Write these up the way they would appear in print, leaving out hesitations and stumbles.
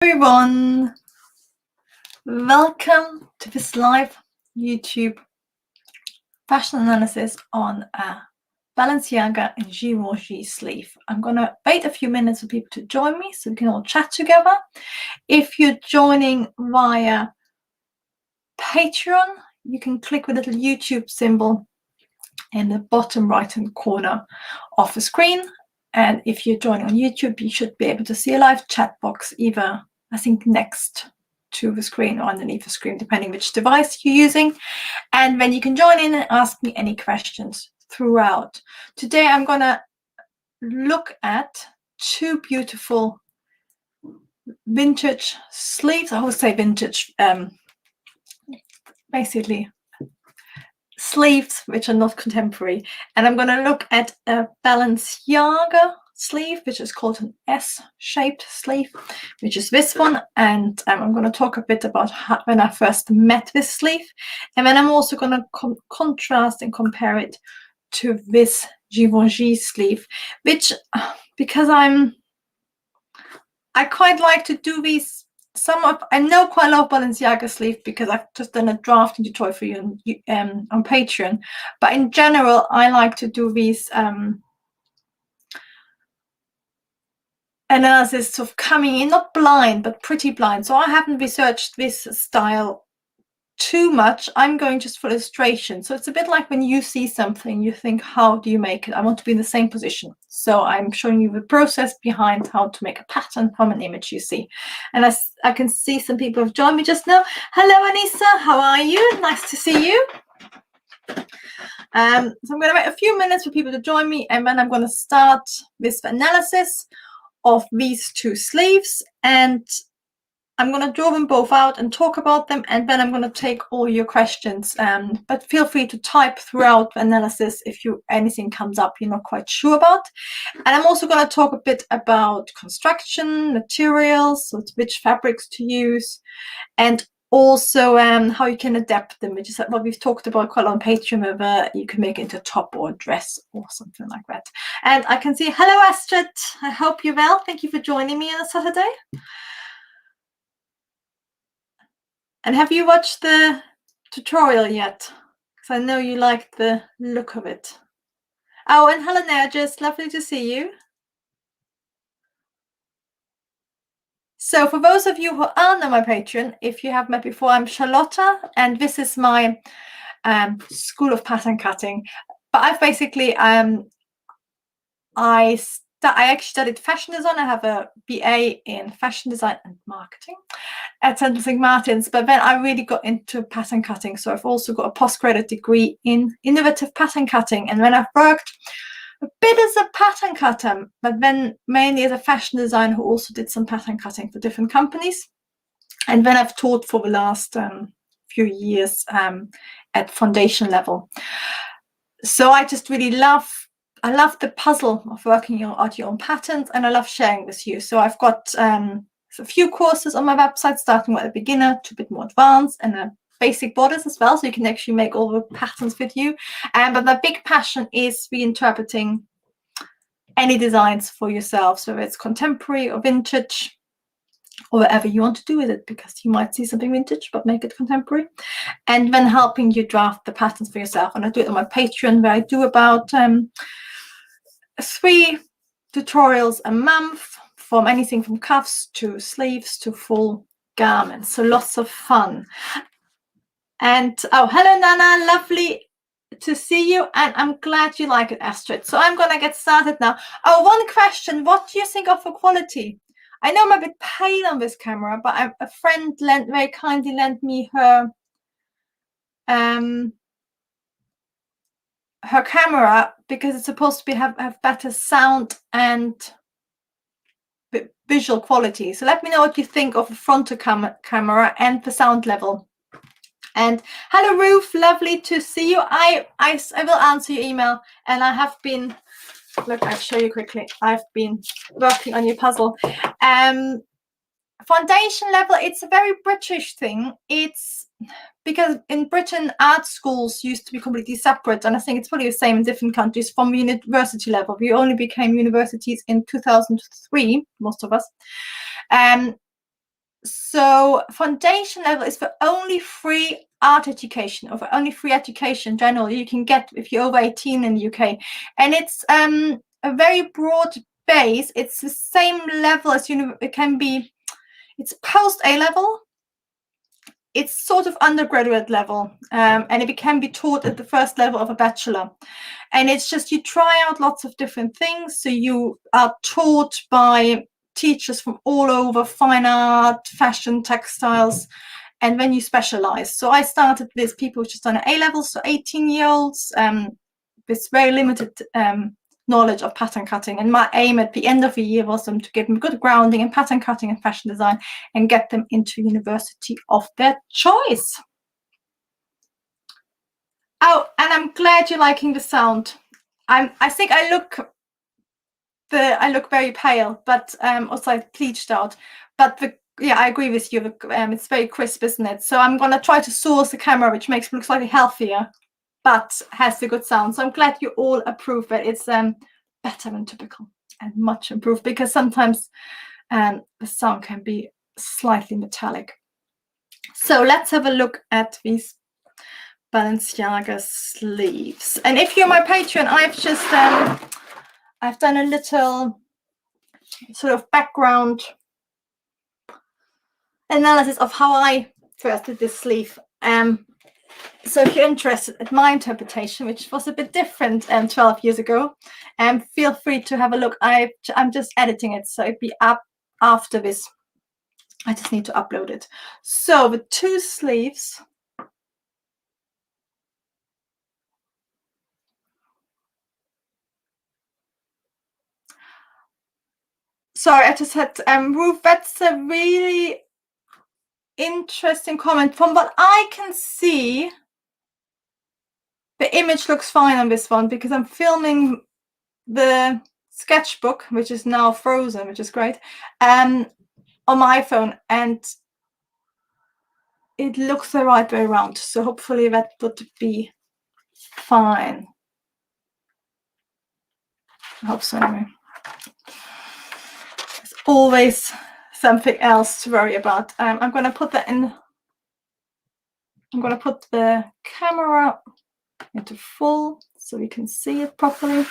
Everyone, welcome to this live YouTube fashion analysis on a Balenciaga and Givenchy sleeve. I'm gonna wait a few minutes for people to join me so we can all chat together. If you're joining via Patreon, you can click the little YouTube symbol in the bottom right hand corner of the screen. And if you're joining on YouTube, you should be able to see a live chat box either, I think, next to the screen or underneath the screen, depending which device you're using. And then you can join in and ask me any questions throughout. Today, I'm going to look at two beautiful vintage sleeves. I would say vintage, basically sleeves which are not contemporary, and I'm going to look at a Balenciaga sleeve which is called an S-shaped sleeve, which is this one, and I'm going to talk a bit about when I first met this sleeve, and then I'm also going to contrast and compare it to this Givenchy sleeve, which because I quite like to do these. I know quite a lot of Balenciaga sleeve because I've just done a drafting tutorial for you on Patreon. But in general, I like to do these analysis of coming in, not blind, but pretty blind. So I haven't researched this style too much. I'm going just for illustration. So it's a bit like when you see something, you think, how do you make it? I want to be in the same position. So I'm showing you the process behind how to make a pattern from an image you see. And I can see some people have joined me just now. Hello, Anissa. How are you? Nice to see you. So I'm going to wait a few minutes for people to join me, and then I'm going to start this analysis of these two sleeves, and I'm going to draw them both out and talk about them, and then I'm going to take all your questions. But feel free to type throughout the analysis if anything comes up you're not quite sure about. And I'm also going to talk a bit about construction, materials, so which fabrics to use, and also how you can adapt them, which is what we've talked about quite a lot on Patreon, whether you can make it into a top or a dress or something like that. And I can see, hello Astrid, I hope you're well. Thank you for joining me on a Saturday. And have you watched the tutorial yet? Because I know you liked the look of it. Oh, and hello Nergis, lovely to see you. So for those of you who aren't on my Patreon, if you have met before, I'm Charlotta, and this is my School of Pattern Cutting. But I've basically, I actually studied fashion design. I have a BA in fashion design and marketing at St. Martin's, but then I really got into pattern cutting. So I've also got a postgraduate degree in innovative pattern cutting. And when I've worked a bit as a pattern cutter, but then mainly as a fashion designer who also did some pattern cutting for different companies. And then I've taught for the last few years at foundation level. So I just really love the puzzle of working out your own patterns, and I love sharing with you. So I've got a few courses on my website, starting with a beginner to a bit more advanced, and a basic borders as well, so you can actually make all the patterns with you. But my big passion is reinterpreting any designs for yourself, so it's contemporary or vintage, or whatever you want to do with it, because you might see something vintage but make it contemporary, and then helping you draft the patterns for yourself. And I do it on my Patreon, where I do about 3 tutorials a month, from anything from cuffs to sleeves to full garments. So lots of fun. And oh, hello Nana, lovely to see you, and I'm glad you like it, Astrid. So I'm gonna get started now. Oh, one question: what do you think of the quality? I know I'm a bit pale on this camera, but a friend very kindly lent me her camera, because it's supposed to have better sound and visual quality. So let me know what you think of the frontal camera and the sound level. And hello Ruth, lovely to see you. I will answer your email, and I have been, look, I'll show you quickly. I've been working on your puzzle. Foundation level, it's a very British thing. It's because in Britain, art schools used to be completely separate, and I think it's probably the same in different countries. From university level, we only became universities in 2003, most of us. So foundation level is for only free art education, or for only free education in general you can get if you're over 18 in the UK. And it's a very broad base. It's the same level as it can be. It's post A level. It's sort of undergraduate level, and it can be taught at the first level of a bachelor. And it's just you try out lots of different things. So you are taught by teachers from all over: fine art, fashion, textiles, and then you specialize. So I started with people who've just done an A level, so 18-year-olds, with very limited knowledge of pattern cutting. And my aim at the end of the year was to give them good grounding in pattern cutting and fashion design and get them into university of their choice. Oh, and I'm glad you're liking the sound. I think I look very pale, but also I bleached out. But yeah, I agree with you. It's very crisp, isn't it? So I'm gonna try to source a camera which makes it look slightly healthier, but has the good sound. So I'm glad you all approve it. It's better than typical and much improved, because sometimes the sound can be slightly metallic. So let's have a look at these Balenciaga sleeves. And if you're my Patreon, I've done a little sort of background analysis of how I first did this sleeve. So if you're interested in my interpretation, which was a bit different 12 years ago, feel free to have a look. I'm just editing it, so it'll be up after this. I just need to upload it. So the two sleeves. Sorry, I just had Ruth. That's a really interesting comment. From what I can see, the image looks fine on this one, because I'm filming the sketchbook, which is now frozen, which is great, on my iPhone, and it looks the right way around. So hopefully that would be fine. I hope so anyway. There's always something else to worry about. I'm going to put that in. I'm going to put the camera into full so we can see it properly.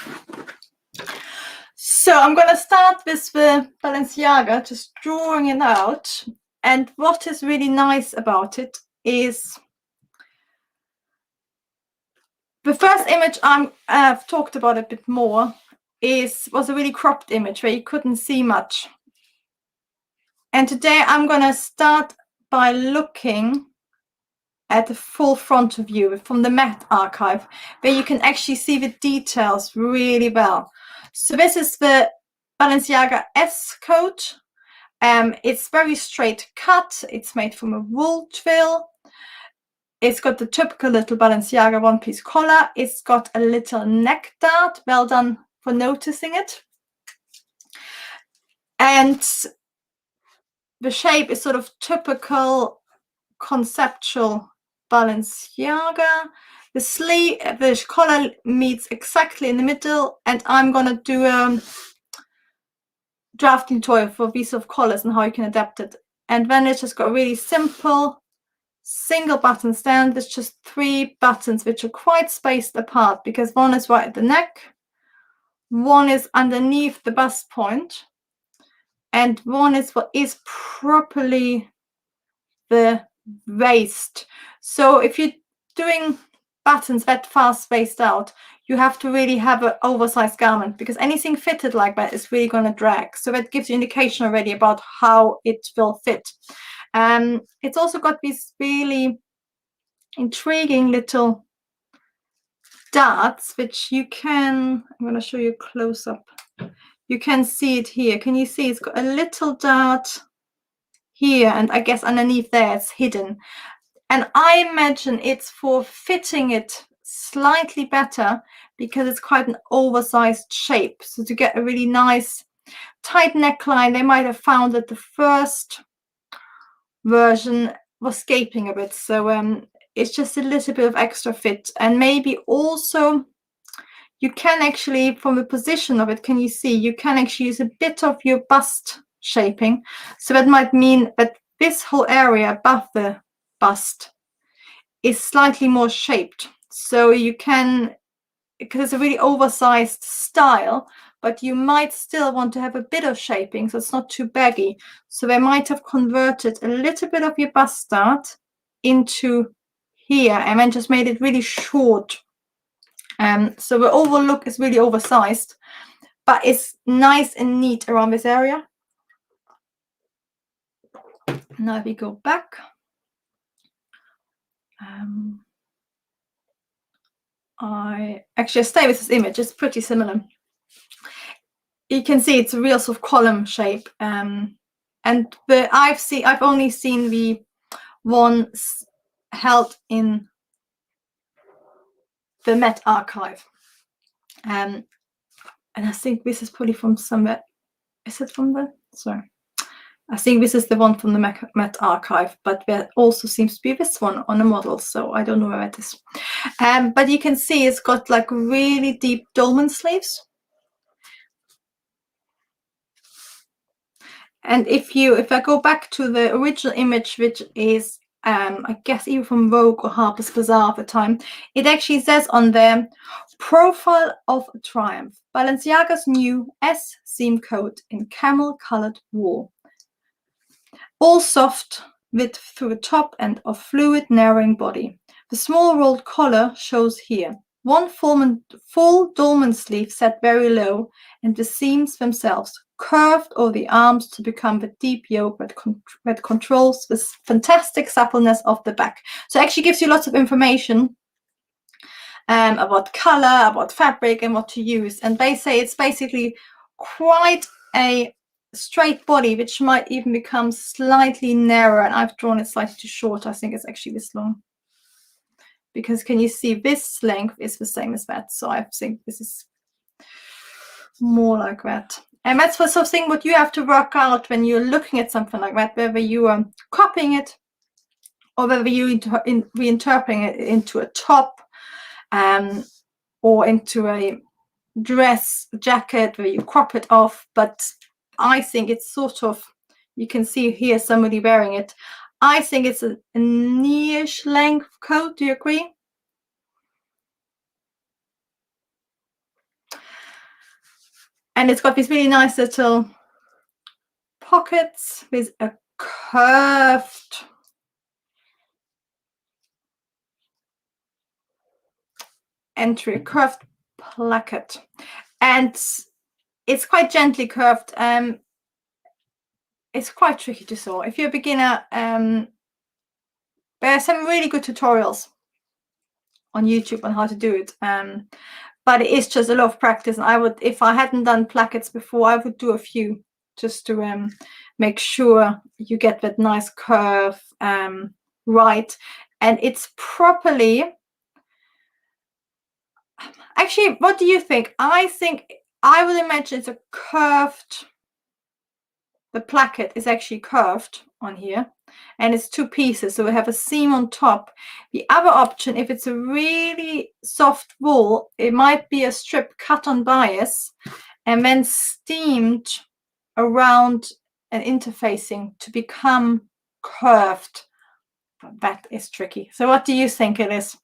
So I'm going to start with the Balenciaga, just drawing it out. And what is really nice about it is the first image I've talked about a bit more was a really cropped image where you couldn't see much. And today I'm going to start by looking at the full frontal view from the Met archive, where you can actually see the details really well. So this is the Balenciaga S coat. It's very straight cut. It's made from a wool twill. It's got the typical little Balenciaga one-piece collar. It's got a little neck dart. Well done for noticing it. And the shape is sort of typical conceptual Balenciaga. The sleeve, the collar meets exactly in the middle, and I'm gonna do a drafting tutorial for these sort of collars and how you can adapt it. And then it's just got a really simple single button stand. There's just 3 buttons which are quite spaced apart, because one is right at the neck, one is underneath the bust point, and one is what is properly the waist. So if you're doing buttons that far spaced out, you have to really have an oversized garment, because anything fitted like that is really going to drag. So that gives you indication already about how it will fit. It's also got these really intriguing little darts, which you can, I'm going to show you close up. You can see it here. Can you see it's got a little dart here, and I guess underneath there it's hidden. And I imagine it's for fitting it slightly better, because it's quite an oversized shape. So to get a really nice tight neckline, they might have found that the first version was gaping a bit. So it's just a little bit of extra fit. And maybe also you can actually, from the position of it, can you see, you can actually use a bit of your bust shaping. So that might mean that this whole area above the bust is slightly more shaped. So you can, because it's a really oversized style, but you might still want to have a bit of shaping, so it's not too baggy. So they might have converted a little bit of your bust start into here and then just made it really short. So the overall look is really oversized, but it's nice and neat around this area. Now if we go back, I actually stay with this image. It's pretty similar. You can see it's a real sort of column shape, and I've only seen the one held in the Met archive, and I think this is probably from somewhere. Is it from the? Sorry, I think this is the one from the Met archive, but there also seems to be this one on a model, so I don't know where it is. But you can see it's got like really deep dolman sleeves. And if I go back to the original image, which is I guess either from Vogue or Harper's Bazaar at the time, it actually says on there, "Profile of a Triumph, Balenciaga's new S seam coat in camel-colored wool. All soft width through the top and of fluid narrowing body. The small rolled collar shows here. One full dolman sleeve set very low, and the seams themselves curved over the arms to become the deep yoke that controls the fantastic suppleness of the back." So it actually gives you lots of information about color, about fabric, and what to use. And they say it's basically quite a straight body, which might even become slightly narrower. And I've drawn it slightly too short. I think it's actually this long. Because can you see this length is the same as that? So I think this is more like that. And that's the sort of thing what you have to work out when you're looking at something like that, whether you are copying it or whether you reinterpreting it into a top or into a dress jacket where you crop it off. But I think it's sort of, you can see here somebody wearing it. I think it's a knee-ish length coat. Do you agree? And it's got these really nice little pockets with a curved entry, a curved placket. And it's quite gently curved. It's quite tricky to sew. If you're a beginner, there are some really good tutorials on YouTube on how to do it. But it is just a lot of practice. And I would, if I hadn't done plackets before, I would do a few just to make sure you get that nice curve right. And it's properly. Actually, what do you think? I think I would imagine it's a curved. The placket is actually curved on here, and it's two pieces, so we have a seam on top. The other option, if it's a really soft wool, it might be a strip cut on bias and then steamed around an interfacing to become curved. But that is tricky. So what do you think it is?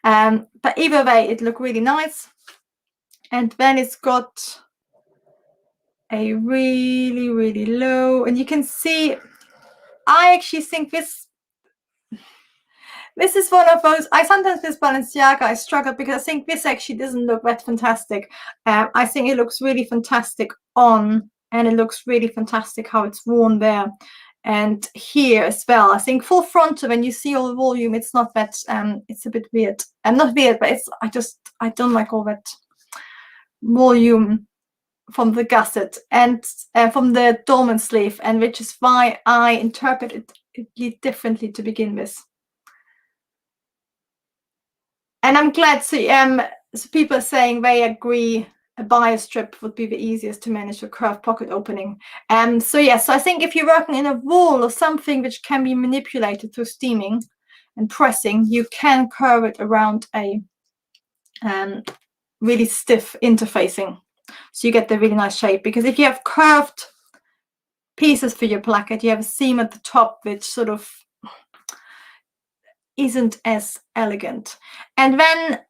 But either way, it looked really nice. And then it's got a really, really low, and you can see, I actually think this is one of those, I sometimes with Balenciaga, I struggle because I think this actually doesn't look that fantastic. I think it looks really fantastic on, and it looks really fantastic how it's worn there. And here as well, I think full frontal, when you see all the volume, it's not that, it's a bit weird. Not weird, but it's, I don't like all that volume from the gusset and from the dolman sleeve, and which is why I interpret it differently to begin with. And I'm glad so people are saying they agree a bias strip would be the easiest to manage a curved pocket opening. So yes, so I think if you're working in a wool or something which can be manipulated through steaming and pressing, you can curve it around a really stiff interfacing. So you get the really nice shape, because if you have curved pieces for your placket, you have a seam at the top which sort of isn't as elegant. And then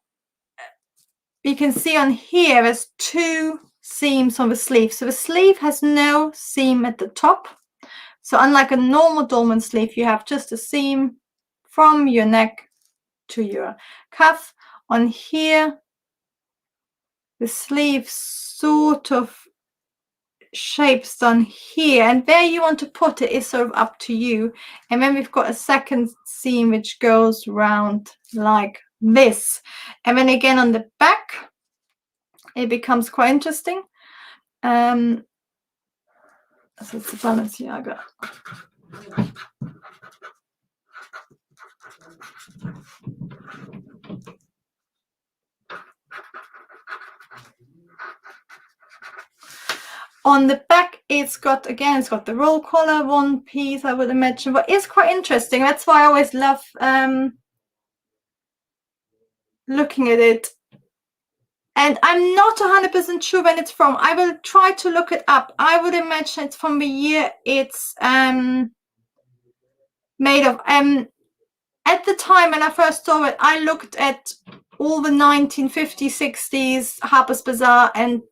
you can see on here there's 2 seams on the sleeve. So the sleeve has no seam at the top. So unlike a normal dolman sleeve, you have just a seam from your neck to your cuff. On here, the sleeve sort of shapes on here, and where you want to put it is sort of up to you. And then we've got a second seam which goes round like this. And then again on the back, it becomes quite interesting. So it's a Balenciaga. On the back, it's got the roll collar, one piece, I would imagine, but it's quite interesting. That's why I always love looking at it. And I'm not 100% sure when it's from. I will try to look it up. I would imagine it's from the year it's made of. At the time when I first saw it, I looked at all the 1950s, 60s, Harper's Bazaar and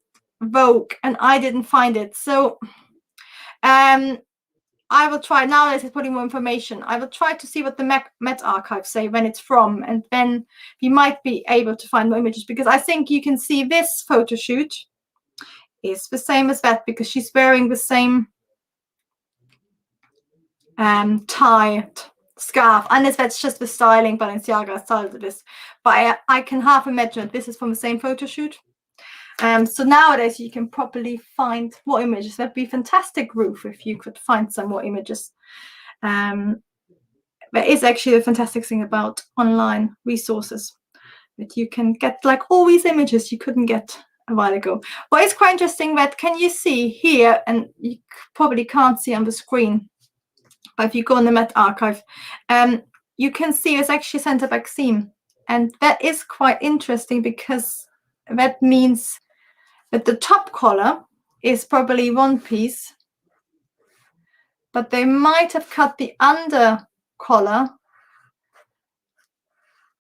Vogue, and I didn't find it. So I will try, now that it's putting more information, I will try to see what the Met archives say when it's from, and then we might be able to find more images, because I think you can see this photo shoot is the same as that, because she's wearing the same tie scarf, unless that's just the styling Balenciaga styled this. But I can half imagine that this is from the same photo shoot. So nowadays you can probably find more images. That'd be fantastic, Ruth, if you could find some more images. There is actually a fantastic thing about online resources, that you can get like all these images you couldn't get a while ago. Well, it's quite interesting that, can you see here, and you probably can't see on the screen, but if you go on the Met archive, you can see it's actually center back seam, and that is quite interesting, because that means that the top collar is probably one piece, but they might have cut the under collar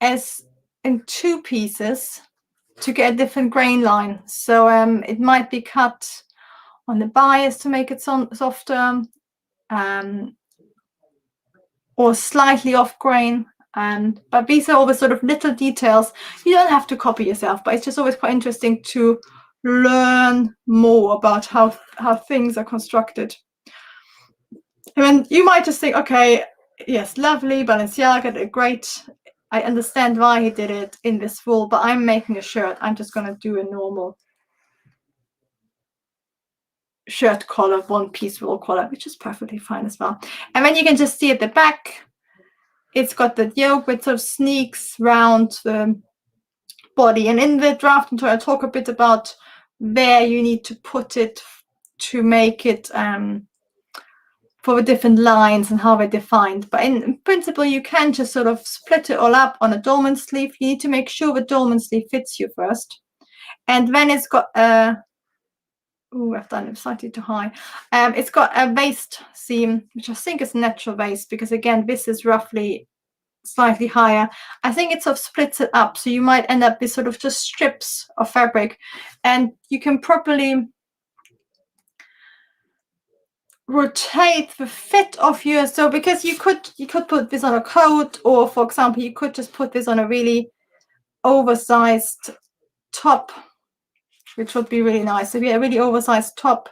as in 2 pieces to get a different grain line. So it might be cut on the bias to make it softer, or slightly off grain. But these are all the sort of little details. You don't have to copy yourself, but it's just always quite interesting to learn more about how things are constructed. And then you might just think, okay, yes, lovely, Balenciaga did great. I understand why he did it in this wool, but I'm making a shirt. I'm just going to do a normal shirt collar, one piece wool collar, which is perfectly fine as well. And then you can just see at the back, it's got the yoke which sort of sneaks round the body. And in the draft tour, I talk a bit about where you need to put it to make it for the different lines and how they're defined. But in principle, you can just sort of split it all up on a dolman sleeve. You need to make sure the dolman sleeve fits you first. And then it's got a, oh, I've done it slightly too high. It's got a waist seam, which I think is natural waist, because again, this is roughly slightly higher. I think it sort of splits it up, so you might end up with sort of just strips of fabric, and you can properly rotate the fit of your, so because you could put this on a coat, or for example you could just put this on a really oversized top, which would be really nice. If you have a really oversized top,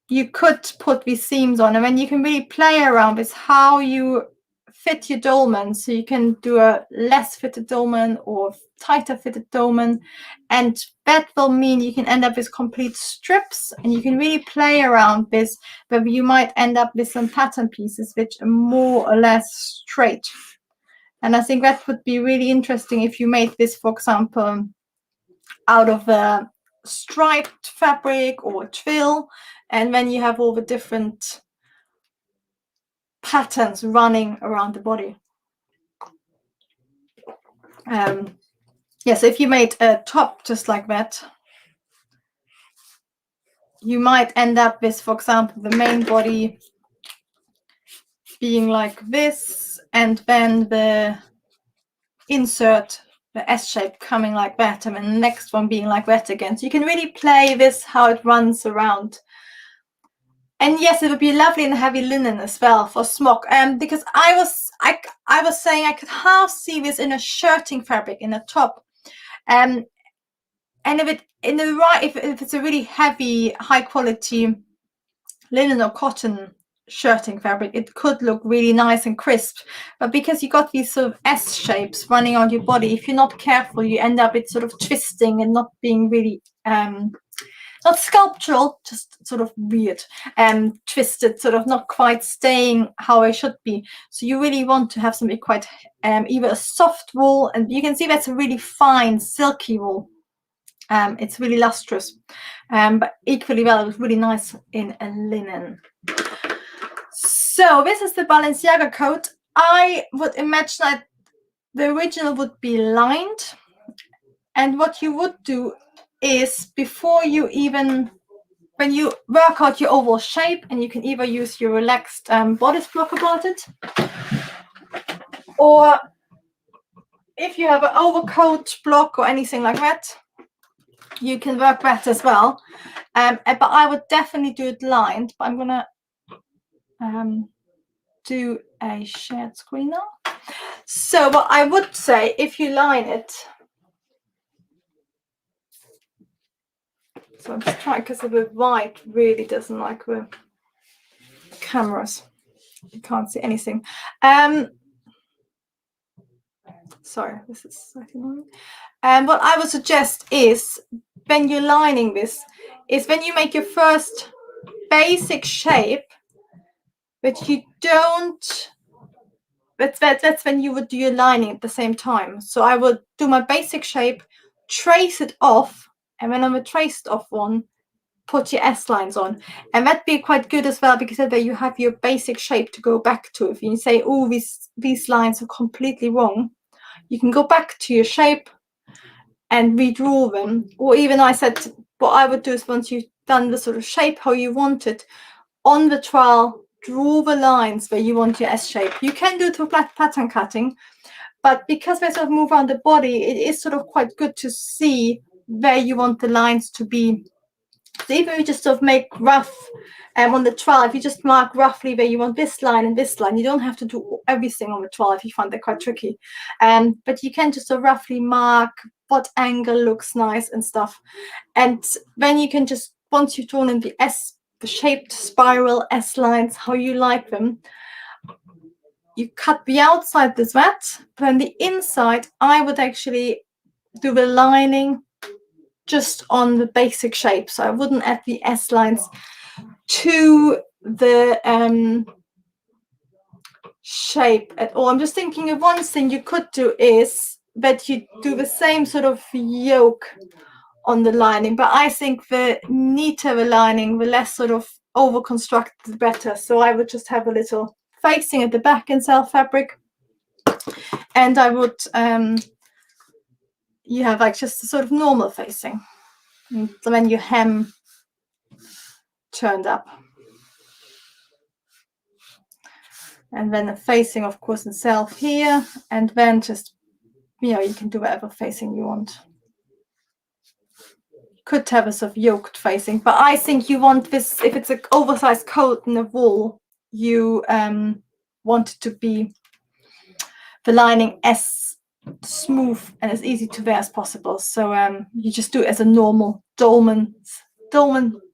you could put these seams on, and then you can really play around with how you fit your dolman. So you can do a less fitted dolman or tighter fitted dolman, and that will mean you can end up with complete strips, and you can really play around this, but you might end up with some pattern pieces which are more or less straight. And I think that would be really interesting if you made this, for example, out of a striped fabric or twill, and then you have all the different patterns running around the body. Yeah, so if you made a top just like that, you might end up with, for example, the main body being like this, and then the insert, the S shape, coming like that, and then the next one being like that again. So you can really play this how it runs around. And yes, it would be lovely in heavy linen as well for smock. Because I was saying I could half see this in a shirting fabric in a top. And if it in the right, if it's a really heavy, high quality linen or cotton shirting fabric, it could look really nice and crisp. But because you got these sort of S shapes running on your body, if you're not careful, you end up it sort of twisting and not being really not sculptural, just sort of weird and twisted, sort of not quite staying how it should be. So you really want to have something quite either a soft wool, and you can see that's a really fine silky wool. It's really lustrous, but equally well, it was really nice in a linen. So this is the Balenciaga coat. I would imagine that the original would be lined, and what you would do is, before you even, when you work out your overall shape, and you can either use your relaxed bodice block about it, or if you have an overcoat block or anything like that, you can work that as well. But I would definitely do it lined. But I'm gonna do a shared screen now. So what I would say, if you line it, so I'm just trying, because the white really doesn't like the cameras. You can't see anything. Sorry, this is slightly annoying. And what I would suggest is, when you're lining this, is when you make your first basic shape, but you don't, that's when you would do your lining at the same time. So I would do my basic shape, trace it off, and when I'm a traced off one, put your S lines on. And that'd be quite good as well, because then you have your basic shape to go back to. If you say, oh, these lines are completely wrong, you can go back to your shape and redraw them. Or even, I said, what I would do is, once you've done the sort of shape how you want it, on the trowel, draw the lines where you want your S shape. You can do it with pattern cutting, but because they sort of move around the body, it is sort of quite good to see where you want the lines to be. So even if you just sort of make rough on the trowel, if you just mark roughly where you want this line and this line, you don't have to do everything on the trowel if you find that quite tricky. But you can just sort of roughly mark what angle looks nice and stuff. And then you can just, once you've drawn in the shaped spiral S lines, how you like them, you cut the outside this that, but on the inside, I would actually do the lining just on the basic shape. So I wouldn't add the S lines to the shape at all. I'm just thinking of one thing you could do is that you do the same sort of yoke on the lining, but I think the neater the lining, the less sort of over constructed, the better. So I would just have a little facing at the back in self fabric, and I would you have like just a sort of normal facing, and then your hem turned up, and then the facing, of course, in self here, and then just, you know, you can do whatever facing you want. Could have a sort of yoked facing, but I think you want this, if it's an oversized coat in the wool, you want it to be the lining as smooth and as easy to wear as possible. So you just do it as a normal dolman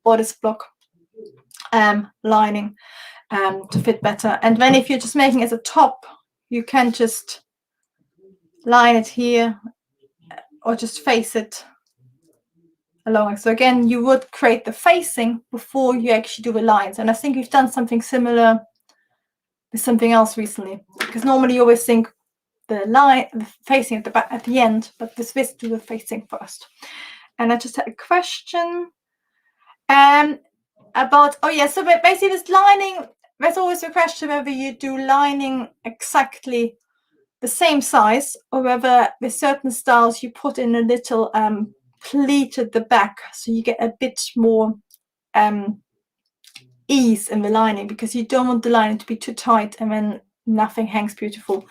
bodice block lining to fit better. And then if you're just making it as a top, you can just line it here or just face it along. So again, you would create the facing before you actually do the lines. And I think we've done something similar with something else recently, because normally you always think the facing at the back at the end, but this do the facing first. And I just had a question about, oh yeah, so basically this lining, there's always a question whether you do lining exactly the same size, or whether with certain styles you put in a little pleat at the back, so you get a bit more ease in the lining, because you don't want the lining to be too tight and then nothing hangs beautiful.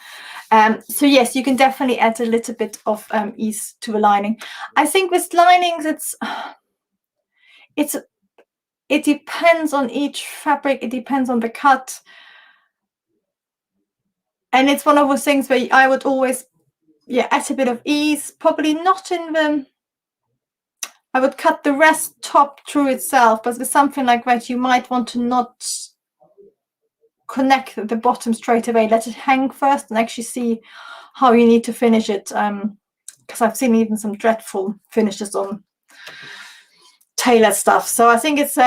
So yes, you can definitely add a little bit of ease to the lining. I think with linings, it depends on each fabric, it depends on the cut, and it's one of those things where I would always add a bit of ease, probably not in the, I would cut the rest top through itself, but with something like that you might want to not connect the bottom straight away, let it hang first and actually see how you need to finish it, because I've seen even some dreadful finishes on tailored stuff. So I think it's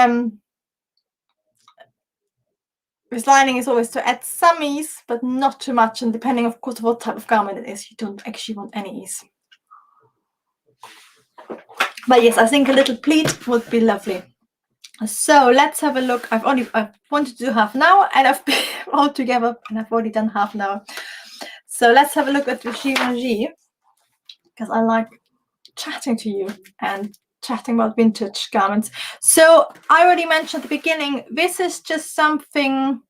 with lining is always to add some ease, but not too much, and depending of course what type of garment it is, you don't actually want any ease. But yes, I think a little pleat would be lovely. So let's have a look. I wanted to do half an hour, and I've been all together and I've already done half an hour. So let's have a look at the Givenchy, because I like chatting to you and chatting about vintage garments. So I already mentioned at the beginning, this is just something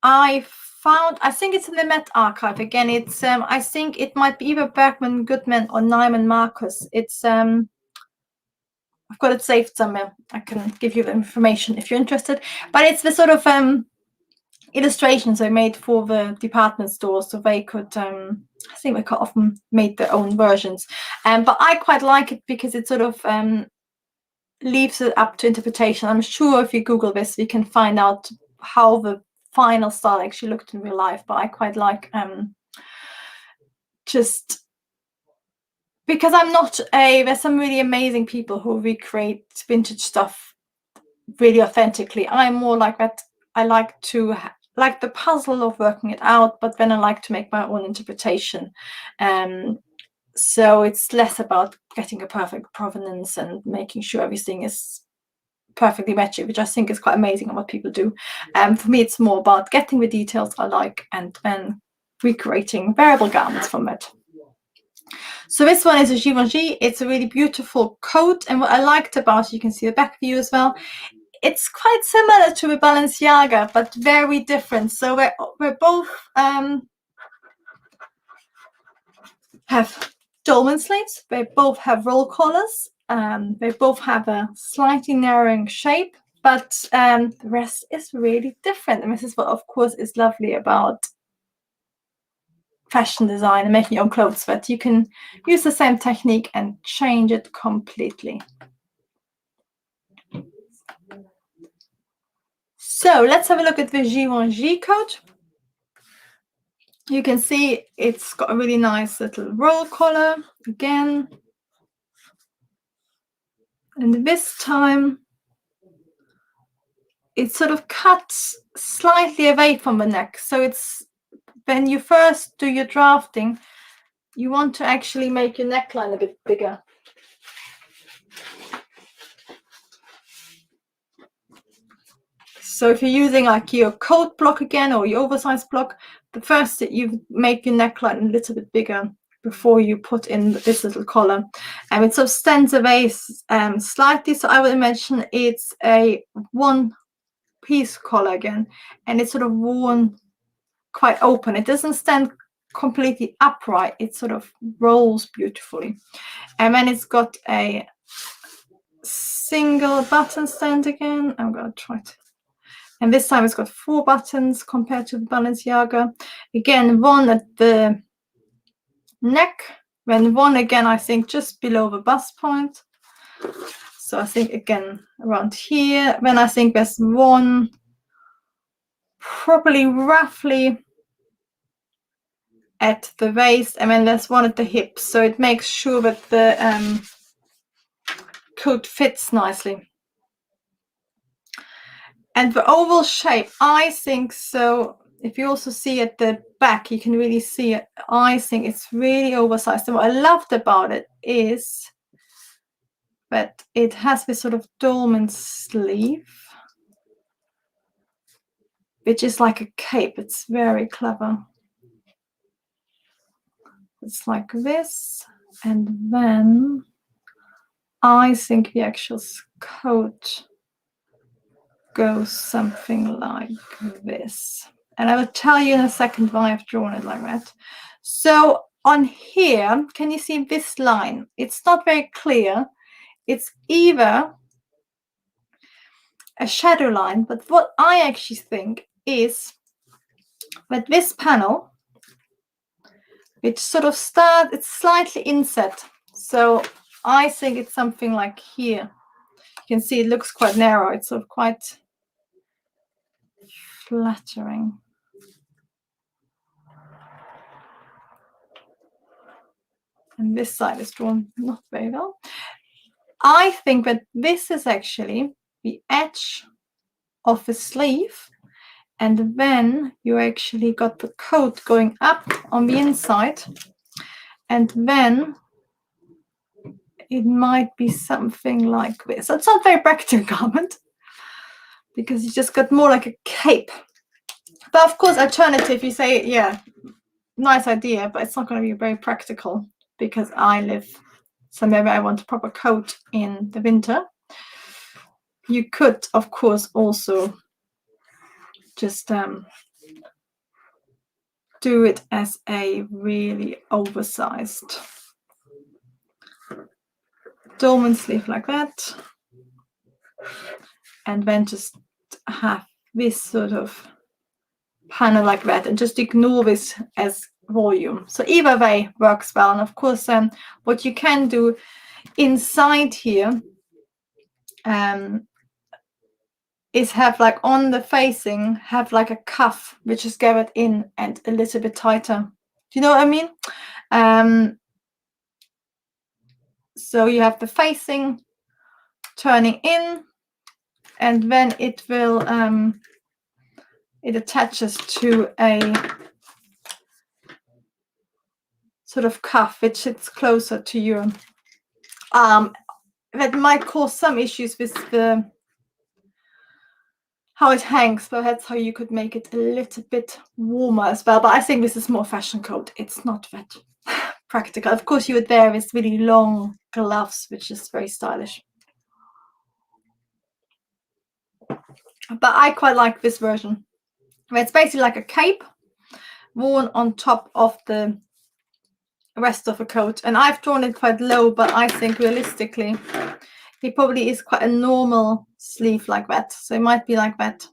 I found. I think it's in the Met archive again. It's I think it might be either Bergman Goodman or Neiman Marcus. It's I've got it saved somewhere. I can give you the information if you're interested. But it's the sort of illustrations I made for the department stores, so they could I think they quite often made their own versions, but I quite like it because it sort of leaves it up to interpretation. I'm sure if you Google this, you can find out how the final style actually looked in real life, but I quite like just because I'm not there's some really amazing people who recreate vintage stuff really authentically. I'm more like that. I like to like the puzzle of working it out, but then I like to make my own interpretation. So it's less about getting a perfect provenance and making sure everything is perfectly matching, which I think is quite amazing on what people do. For me, it's more about getting the details I like and then recreating variable garments from it. So this one is a Givenchy. It's a really beautiful coat, and what I liked about it, you can see the back view as well, it's quite similar to a Balenciaga, but very different. So we're both have dolman sleeves. They both have roll collars. They both have a slightly narrowing shape, but the rest is really different. And this is what, of course, is lovely about fashion design and making your own clothes, that you can use the same technique and change it completely. So let's have a look at the Givenchy coat. You can see it's got a really nice little roll collar again. And this time it sort of cuts slightly away from the neck. So it's when you first do your drafting, you want to actually make your neckline a bit bigger. So if you're using like your coat block again or your oversized block, the first that you make your neckline a little bit bigger before you put in this little collar, and it sort of stands away slightly. So I would imagine it's a one-piece collar again, and it's sort of worn quite open. It doesn't stand completely upright. It sort of rolls beautifully, and then it's got a single button stand again. I'm gonna try to. And this time it's got 4 buttons compared to the Balenciaga. Again, one at the neck, then one again, I think, just below the bust point. So I think again around here. Then I think there's one probably roughly at the waist, and then there's one at the hips. So it makes sure that the coat fits nicely. And the oval shape, I think so. If you also see at the back, you can really see it. I think it's really oversized. And what I loved about it is that it has this sort of dolman sleeve, which is like a cape. It's very clever. It's like this, and then I think the actual coat goes something like this. And I will tell you in a second why I've drawn it like that. So on here, can you see this line? It's not very clear. It's either a shadow line, but what I actually think is that this panel, it sort of it's slightly inset. So I think it's something like here. You can see it looks quite narrow. It's sort of quite flattering. And this side is drawn not very well. I think that this is actually the edge of the sleeve, and then you actually got the coat going up on the inside, and then it might be something like this. So it's not very practical garment because you just got more like a cape. But of course, alternative, you say, yeah, nice idea, but it's not going to be very practical because I live somewhere where I want a proper coat in the winter. You could, of course, also just do it as a really oversized dolman sleeve like that, and then just have this sort of panel like that and just ignore this as volume. So either way works well. And of course, what you can do inside here is have like on the facing, have like a cuff which is gathered in and a little bit tighter. Do you know what I mean? So you have the facing turning in, and then it will it attaches to a sort of cuff which sits closer to your arm. That might cause some issues with the how it hangs, but that's how you could make it a little bit warmer as well. But I think this is more fashion coat. It's not that practical. Of course, you would wear with really long gloves, which is very stylish. But I quite like this version, where it's basically like a cape worn on top of the rest of a coat. And I've drawn it quite low, but I think realistically it probably is quite a normal sleeve like that. So it might be like that.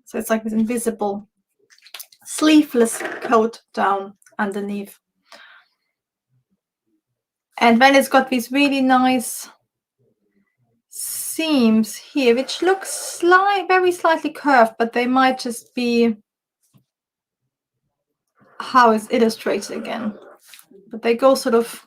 So it's like this invisible sleeveless coat down underneath. And then it's got these really nice seams here, which looks very slightly curved, but they might just be how it's illustrated again. But they go sort of,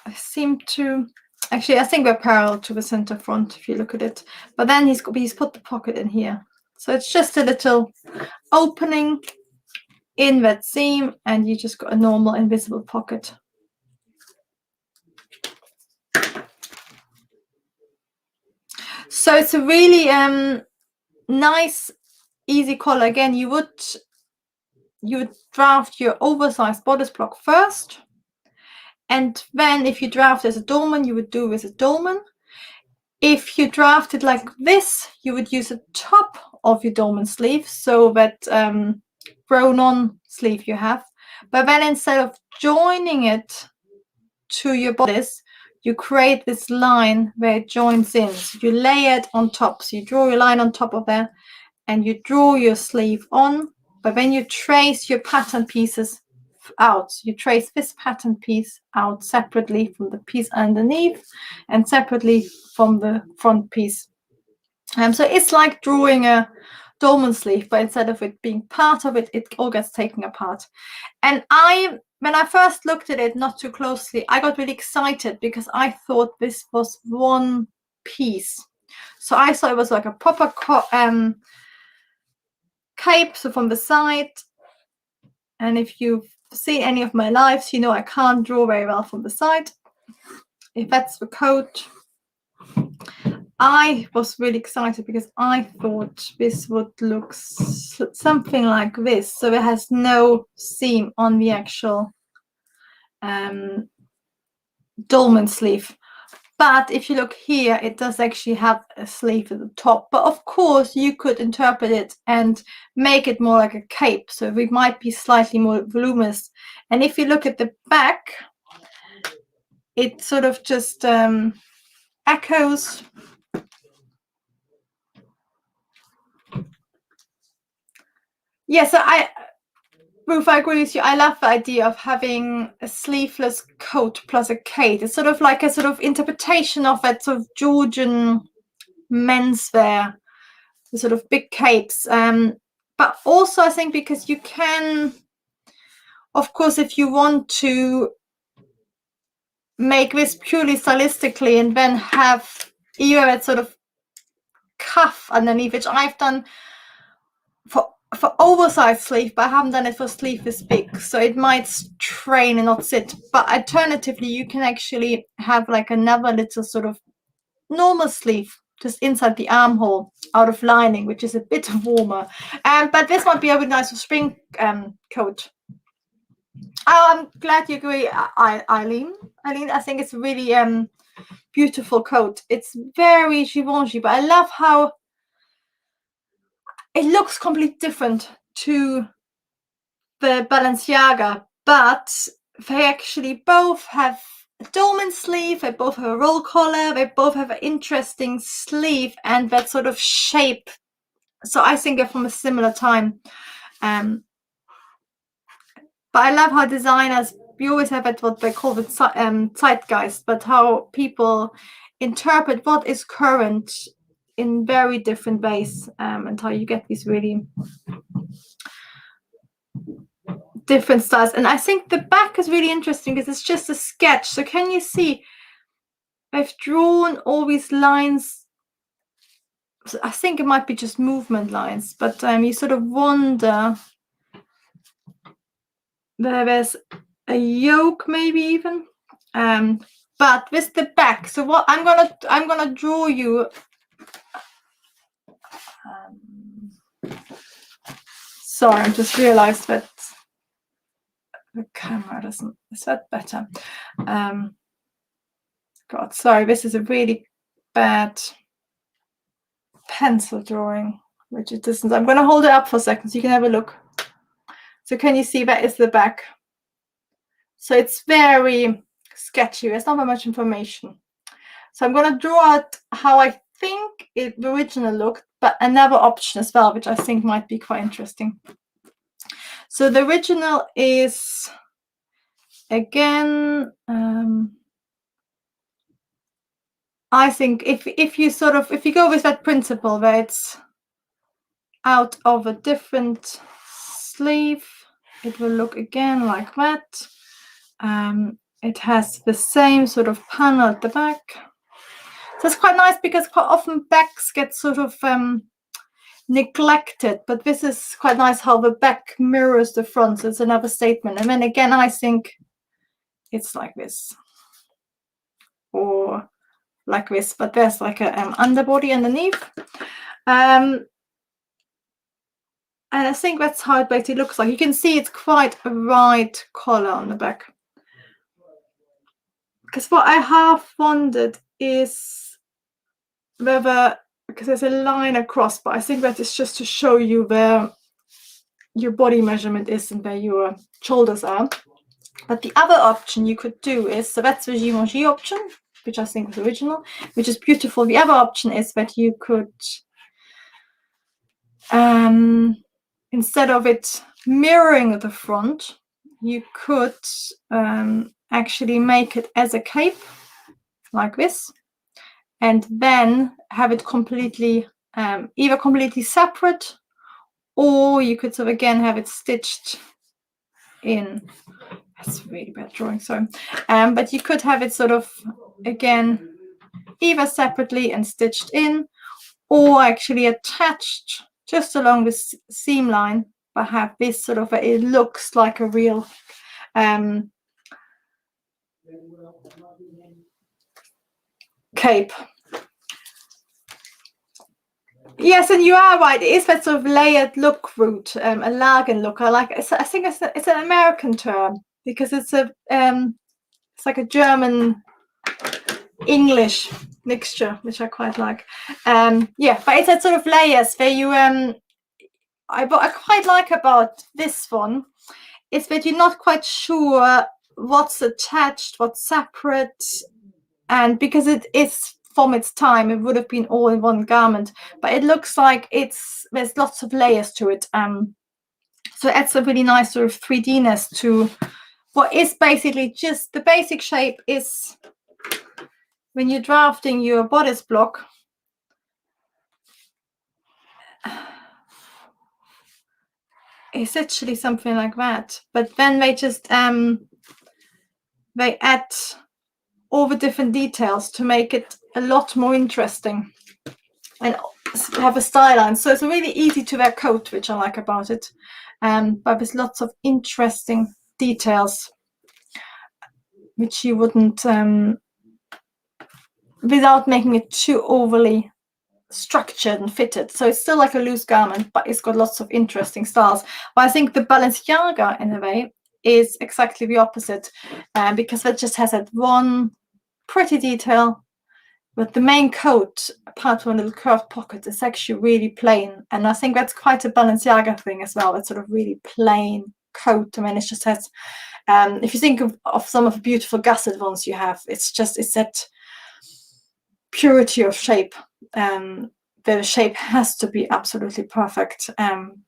I seem to, actually I think they're parallel to the center front if you look at it. But then he's put the pocket in here. So it's just a little opening in that seam, and you just got a normal invisible pocket. So it's a really nice, easy collar. Again, you would draft your oversized bodice block first, and then if you draft as a dolman, you would do with a dolman. If you draft it like this, you would use the top of your dolman sleeve, so that thrown-on sleeve you have. But then instead of joining it to your bodice, you create this line where it joins in. So you lay it on top. So you draw your line on top of there, and you draw your sleeve on. But then you trace your pattern pieces out. You trace this pattern piece out separately from the piece underneath and separately from the front piece. So it's like drawing a dolman sleeve, but instead of it being part of it, it all gets taken apart. And when I first looked at it not too closely, I got really excited because I thought this was one piece. So I thought it was like a proper cape, so from the side. And if you've seen any of my lives, you know I can't draw very well from the side. If that's the coat, I was really excited because I thought this would look something like this. So it has no seam on the actual dolman sleeve. But if you look here, it does actually have a sleeve at the top. But of course, you could interpret it and make it more like a cape. So it might be slightly more voluminous. And if you look at the back, it sort of just echoes. Yeah, so Ruth, I agree with you. I love the idea of having a sleeveless coat plus a cape. It's sort of like a sort of interpretation of that sort of Georgian menswear, the sort of big capes. But also I think because you can, of course, if you want to make this purely stylistically and then have either that sort of cuff underneath, which I've done for oversized sleeve, but I haven't done it for sleeve this big, so it might strain and not sit. But alternatively, you can actually have like another little sort of normal sleeve just inside the armhole out of lining, which is a bit warmer. But this might be a really nice for spring coat. Oh, I'm glad you agree, Eileen. Eileen, I think it's a really beautiful coat. It's very Givenchy, but I love how it looks completely different to the Balenciaga, but they actually both have a dolman sleeve, they both have a roll collar, they both have an interesting sleeve and that sort of shape. So I think they're from a similar time. But I love how designers, we always have at what they call the zeitgeist, but how people interpret what is current in very different ways, and how you get these really different styles. And I think the back is really interesting because it's just a sketch. So can you see I've drawn all these lines? So I think it might be just movement lines, but you sort of wonder there's a yoke maybe even, but with the back. So what I'm gonna draw you. Sorry, I just realized that the camera doesn't. Is that better? God, sorry, this is a really bad pencil drawing, which it isn't. I'm going to hold it up for a second so you can have a look. So can you see that is the back? So it's very sketchy. There's not very much information. So I'm going to draw out how I think the original looked, but another option as well, which I think might be quite interesting. So the original is, again, I think if you go with that principle where it's out of a different sleeve, it will look again like that. It has the same sort of panel at the back. So it's quite nice because quite often backs get sort of neglected, but this is quite nice how the back mirrors the front. So it's another statement. And then again, I think it's like this or like this, but there's like a underbody underneath. And I think that's how it basically looks like. You can see it's quite a wide collar on the back. Because what I have wondered is whether, because there's a line across, but I think that is just to show you where your body measurement is and where your shoulders are. But the other option you could do is, so that's the Givenchy option, which I think was original, which is beautiful. The other option is that you could, instead of it mirroring the front, you could actually make it as a cape like this, and then have it completely either completely separate, or you could sort of again have it stitched in. That's really bad drawing, sorry. But you could have it sort of again either separately and stitched in, or actually attached just along this seam line, but have this sort of it looks like a real cape. Yes, and you are right. It is that sort of layered look route, a Lagen look. I like. I think it's an American term because it's a It's like a German English mixture, which I quite like. Yeah, but it's that sort of layers where you I quite like about this one is that you're not quite sure what's attached, what's separate, and because it is from its time, it would have been all in one garment, but it looks like there's lots of layers to it. So it adds a really nice sort of 3D-ness to what is basically just the basic shape. Is when you're drafting your bodice block, it's actually something like that, but then they just they add all the different details to make it a lot more interesting and have a style line. So it's a really easy to wear coat, which I like about it. But there's lots of interesting details which you wouldn't without making it too overly structured and fitted. So it's still like a loose garment, but it's got lots of interesting styles. But I think the Balenciaga in a way is exactly the opposite, because it just has that one pretty detail, but the main coat, apart from a little curved pocket, is actually really plain. And I think that's quite a Balenciaga thing as well. It's sort of really plain coat. I mean, it just has, if you think of some of the beautiful gusset ones you have, it's that purity of shape. The shape has to be absolutely perfect,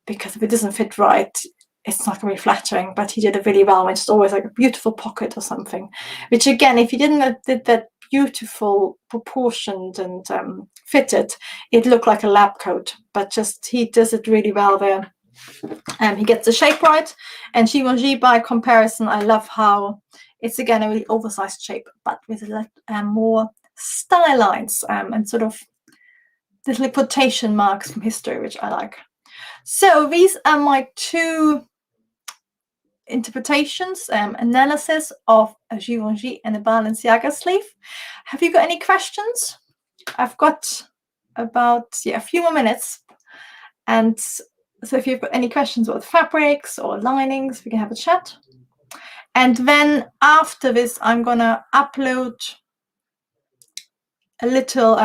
because if it doesn't fit right, it's not going to be flattering. But he did it really well. It's just always like a beautiful pocket or something, which again, if you did that beautiful proportioned and fitted, it looked like a lab coat, but just he does it really well there. He gets the shape right. And Givenchy, by comparison, I love how it's again a really oversized shape, but with a lot more style lines and sort of little quotation marks from history, which I like. So these are my two interpretations, analysis of a Givenchy and a Balenciaga sleeve. Have you got any questions? I've got about a few more minutes, and so if you've got any questions about fabrics or linings, we can have a chat. And then after this, I'm gonna upload a little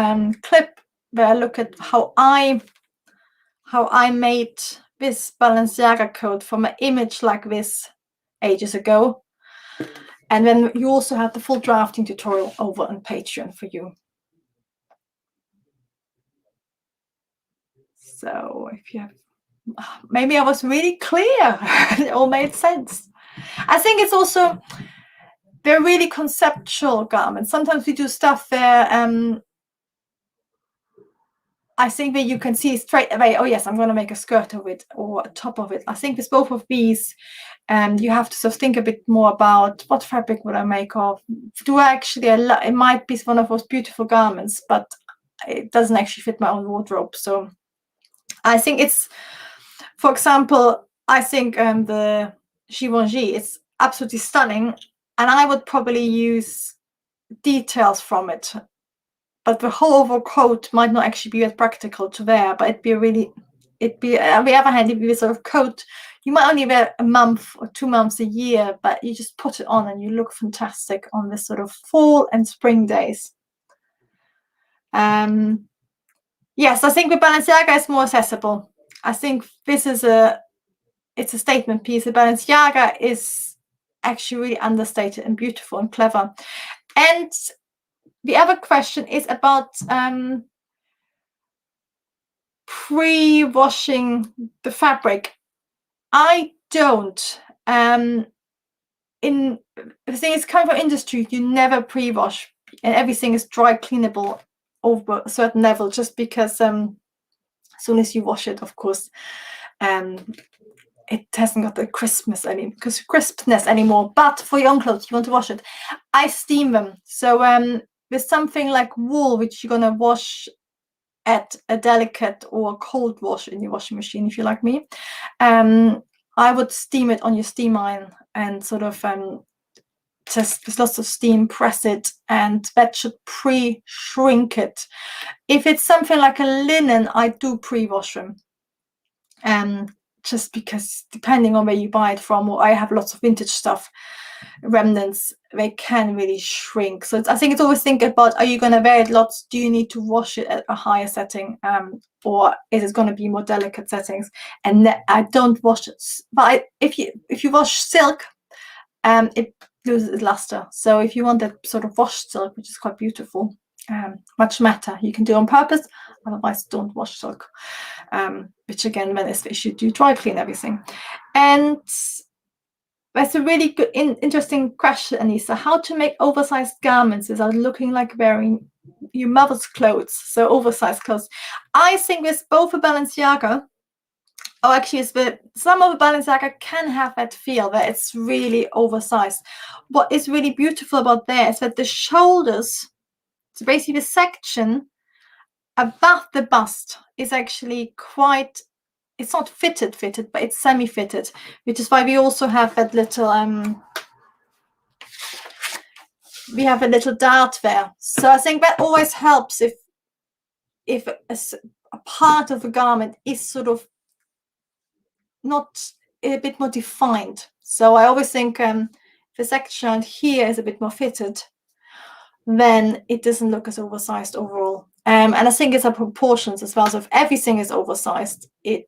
clip where I look at how I made this Balenciaga coat from an image like this ages ago. And then you also have the full drafting tutorial over on Patreon for you. So if you have, maybe I was really clear, it all made sense. I think it's also, they're really conceptual garments. Sometimes we do stuff there, I think that you can see straight away, oh yes, I'm going to make a skirt of it or a top of it. I think with both of these, you have to sort of think a bit more about what fabric would I make of. Do I actually, it might be one of those beautiful garments, but it doesn't actually fit my own wardrobe. So I think it's, for example, I think the Givenchy is absolutely stunning, and I would probably use details from it. But the whole overall coat might not actually be as practical to wear, but on the other hand, it'd be a sort of coat you might only wear a month or 2 months a year, but you just put it on and you look fantastic on this sort of fall and spring days. Yes, I think the Balenciaga is more accessible. I think this is it's a statement piece. The Balenciaga is actually really understated and beautiful and clever. And the other question is about pre-washing the fabric. I don't. The thing is, coming from industry, you never pre-wash, and everything is dry cleanable over a certain level, just because as soon as you wash it, of course, it hasn't got the crispness anymore. But for your own clothes, you want to wash it. I steam them. So with something like wool, which you're gonna wash at a delicate or cold wash in your washing machine, if you're like me, I would steam it on your steam iron and sort of just with lots of steam press it, and that should pre-shrink it. If it's something like a linen, I do pre-wash them, just because depending on where you buy it from, or I have lots of vintage stuff, remnants, they can really shrink. So I think it's always think about, are you going to wear it lots? Do you need to wash it at a higher setting, or is it going to be more delicate settings? And I don't wash it, but if you wash silk, it loses luster. So if you want that sort of washed silk, which is quite beautiful, much matter, you can do on purpose. Otherwise, don't wash silk. Which again, then is the issue. Do dry clean everything. And that's a really good, interesting question, Anissa. How to make oversized garments without looking like wearing your mother's clothes, so oversized clothes. I think with both a Balenciaga, oh, actually, some of the Balenciaga can have that feel that it's really oversized. What is really beautiful about there is that the shoulders, so basically the section above the bust, is actually quite, it's not fitted, but it's semi-fitted, which is why we also have that little we have a little dart there. So I think that always helps if a part of the garment is sort of not a bit more defined. So I always think the section here is a bit more fitted, then it doesn't look as oversized overall. And I think it's a proportions as well. So if everything is oversized, it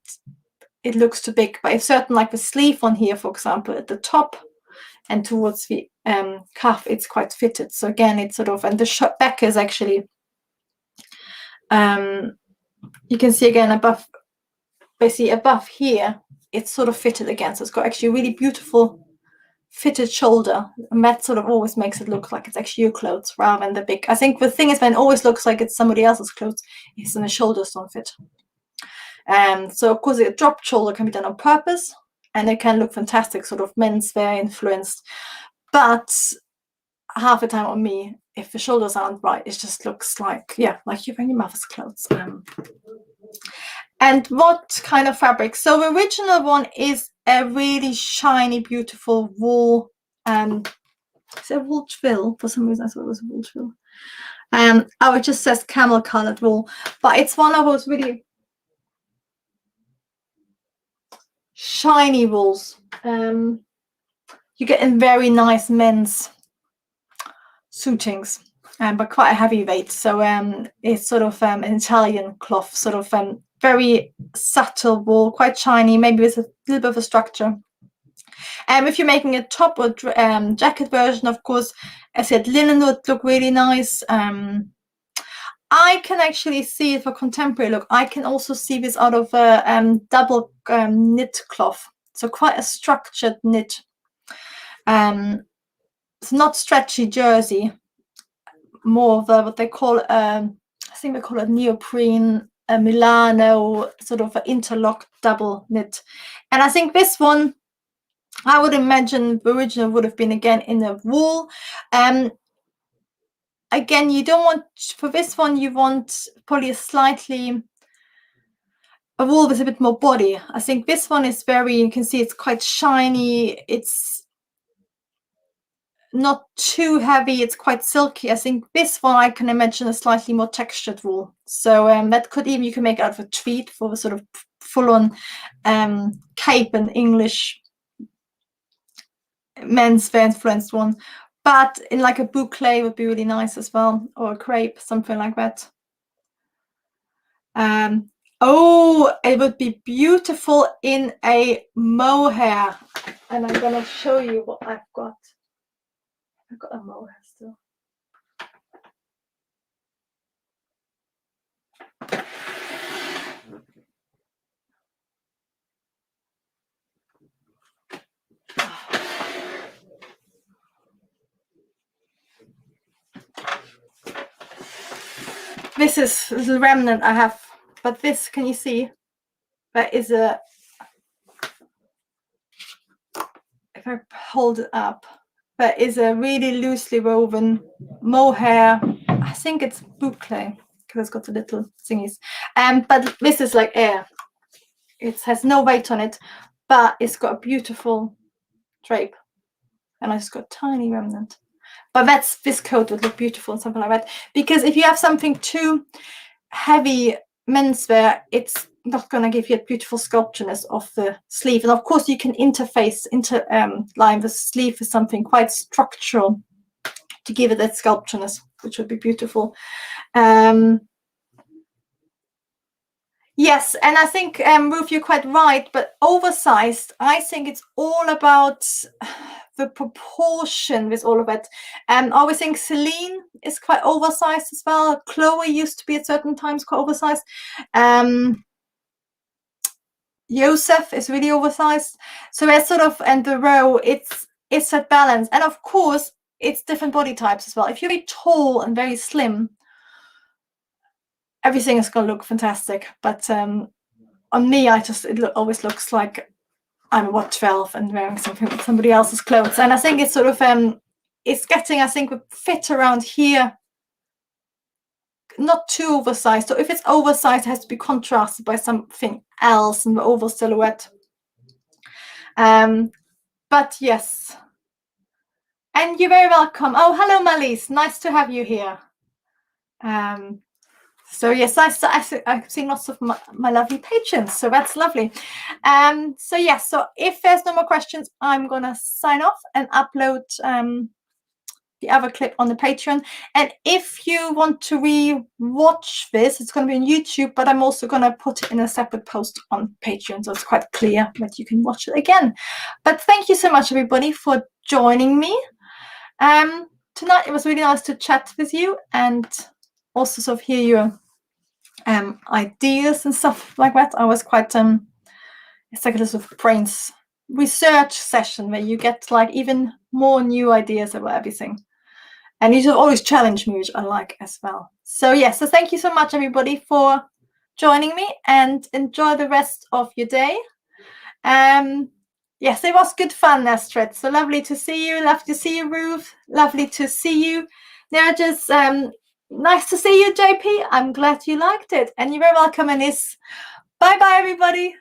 looks too big. But if certain, like the sleeve on here, for example, at the top and towards the cuff, it's quite fitted. So again, it's sort of, and the back is actually, you can see again above, basically above here, it's sort of fitted again. So it's got actually a really beautiful fitted shoulder, and that sort of always makes it look like it's actually your clothes rather than the big. I think the thing is, when it always looks like it's somebody else's clothes, is when the shoulders don't fit. So of course a dropped shoulder can be done on purpose, and it can look fantastic, sort of menswear influenced, but half the time on me, if the shoulders aren't right, it just looks like, yeah, like you're wearing your mother's clothes. And what kind of fabric? So the original one is a really shiny, beautiful wool. Is it a wool twill? For some reason I thought it was a wool twill. Oh, it just says camel colored wool, but it's one of those really shiny wools. You get in very nice men's suitings, but quite a heavy weight. So it's sort of an Italian cloth, sort of very subtle wool, quite shiny, maybe with a little bit of a structure. If you're making a top or jacket version, of course, I said linen would look really nice. I can actually see it for contemporary look. I can also see this out of a double knit cloth, so quite a structured knit. It's not stretchy jersey, more of what they call, I think they call it neoprene, a Milano, sort of an interlocked double knit. And I think this one, I would imagine the original would have been again in a wool. Again, you don't want, for this one, you want probably a wool with a bit more body. I think this one is very, you can see it's quite shiny. It's not too heavy. It's quite silky. I think this one, I can imagine a slightly more textured wool. So that could even, you can make out of a tweed for the sort of full-on cape and English menswear influenced one. But in like a boucle would be really nice as well, or a crepe, something like that. Oh, it would be beautiful in a mohair. And I'm going to show you what I've got. I've got a mohair still. This is the remnant I have, but this, can you see? That is a, if I hold it up, that is a really loosely woven mohair. I think it's boucle because it's got the little thingies. But this is like air. It has no weight on it, but it's got a beautiful drape, and I just got a tiny remnant. But this coat would look beautiful, something like that. Because if you have something too heavy menswear, it's not going to give you a beautiful sculptureness of the sleeve. And of course, you can line the sleeve with something quite structural. to give it that sculptureness, which would be beautiful. Yes, and I think, Ruth, you're quite right, but oversized, I think it's all about the proportion with all of it. I always think Celine is quite oversized as well. Chloe used to be at certain times quite oversized. Joseph is really oversized. So it's sort of, and the row, it's that balance. And of course, it's different body types as well. If you're very tall and very slim, everything is going to look fantastic. But on me, it always looks like I'm, what, 12 and wearing somebody else's clothes. And I think it's sort of, it's getting, I think, a fit around here, not too oversized. So if it's oversized, it has to be contrasted by something else in the oval silhouette. But yes. And you're very welcome. Oh, hello, Malise. Nice to have you here. So yes, I've seen lots of my lovely patrons, so that's lovely. So yes, so if there's no more questions, I'm gonna sign off and upload the other clip on the Patreon. And if you want to re-watch this, it's going to be on YouTube, but I'm also going to put it in a separate post on Patreon, so it's quite clear that you can watch it again. But thank you so much, everybody, for joining me. Tonight it was really nice to chat with you and also sort of hear your ideas and stuff like that. I was quite it's like a sort of brains research session where you get like even more new ideas about everything, and you should always challenge me, which I like as well. So yes, so thank you so much, everybody, for joining me, and enjoy the rest of your day. Yes, it was good fun, Astrid. So lovely to see you. Lovely to see you, Ruth. Lovely to see you. Now, just nice to see you, JP. I'm glad you liked it, and you're very welcome, Anis. Bye-bye, everybody.